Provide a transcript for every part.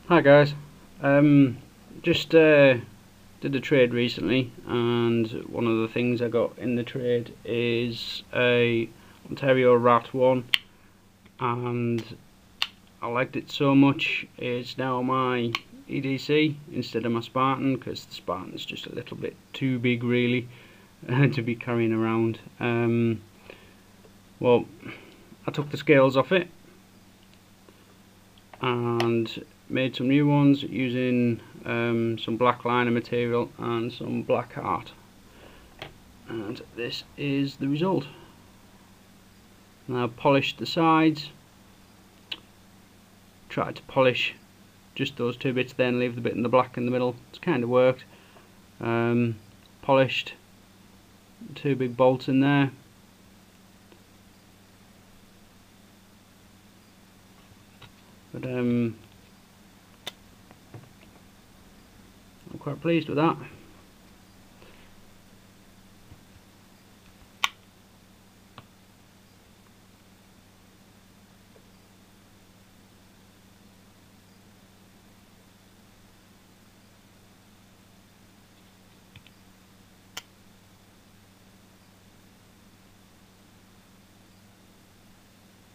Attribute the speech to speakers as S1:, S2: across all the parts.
S1: Hi guys, just did a trade recently, and one of the things I got in the trade is a Ontario Rat1, and I liked it so much it's now my EDC instead of my Spartan, because the Spartan's just a little bit too big really to be carrying around. Well, I took the scales off it and made some new ones using some black liner material and some Blackheart, and this is the result. Now I've polished the sides, tried to polish just those two bits, then leave the bit in the black in the middle. It's kind of worked. Polished two big bolts in there. But I'm quite pleased with that.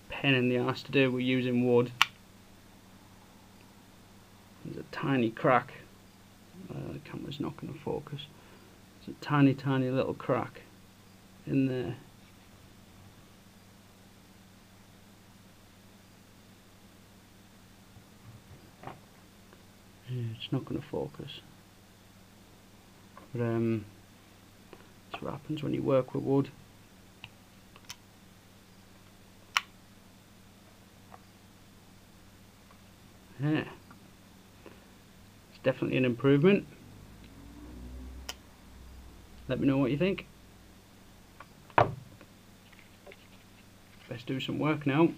S1: Pain in the ass to do, we're using wood. There's a tiny crack. The camera's not going to focus. There's a tiny little crack in there. It's not going to focus. But that's what happens when you work with wood. Yeah. It's definitely an improvement. Let me know what you think. Let's do some work now.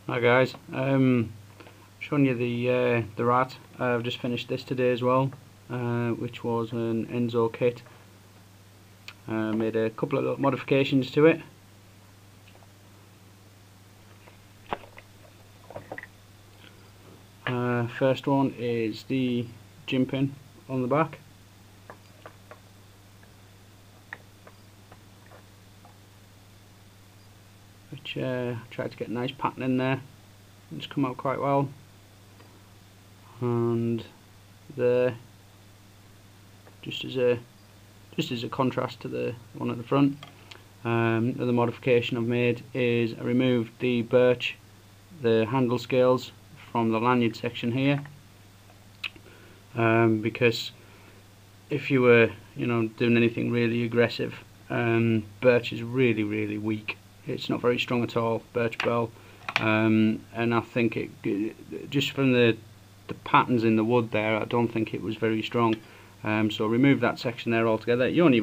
S1: Hi guys, showing you the rat. I've just finished this today as well, which was an Enzo kit. Made a couple of little modifications to it. First one is the gym pin on the back. Which tried to get a nice pattern in there. It's come out quite well. And there, just as a contrast to the one at the front. Another modification I've made is I removed the birch, the handle scales from the lanyard section here, because if you were doing anything really aggressive, birch is really weak. It's not very strong at all, birch bell, and I think it just from the patterns in the wood there, I don't think it was very strong. So remove that section there altogether. You only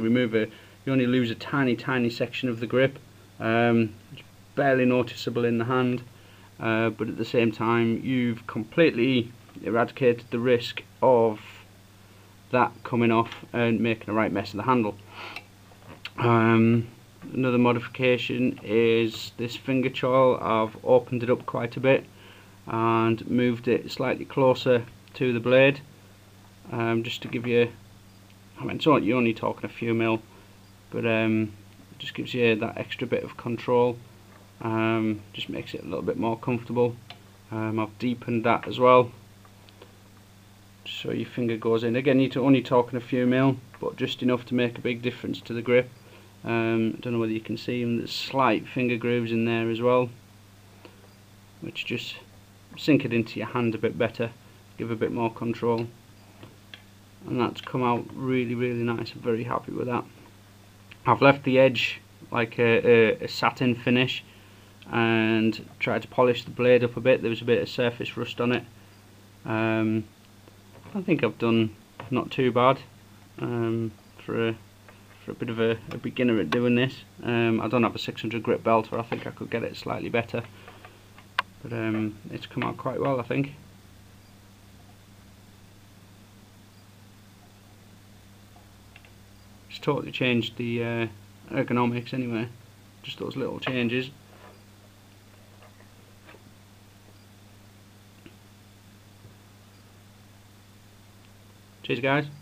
S1: lose a tiny section of the grip. It's barely noticeable in the hand. But at the same time, you've completely eradicated the risk of that coming off and making a right mess of the handle. Another modification is this finger choil. I've opened it up quite a bit and moved it slightly closer to the blade, just to give you, you're only talking a few mil, but it just gives you that extra bit of control. Just makes it a little bit more comfortable. I've deepened that as well, so your finger goes in. Again, you're only talking a few mil, but just enough to make a big difference to the grip. I don't know whether you can see them, there's slight finger grooves in there as well, which just sink it into your hand a bit better, give a bit more control, and that's come out really nice. I'm very happy with that. I've left the edge like a satin finish and tried to polish the blade up a bit. There was a bit of surface rust on it. I think I've done not too bad for a bit of a beginner at doing this. I don't have a 600 grit belt, or I think I could get it slightly better, but it's come out quite well, I think. It's totally changed the ergonomics anyway, just those little changes. Cheers guys.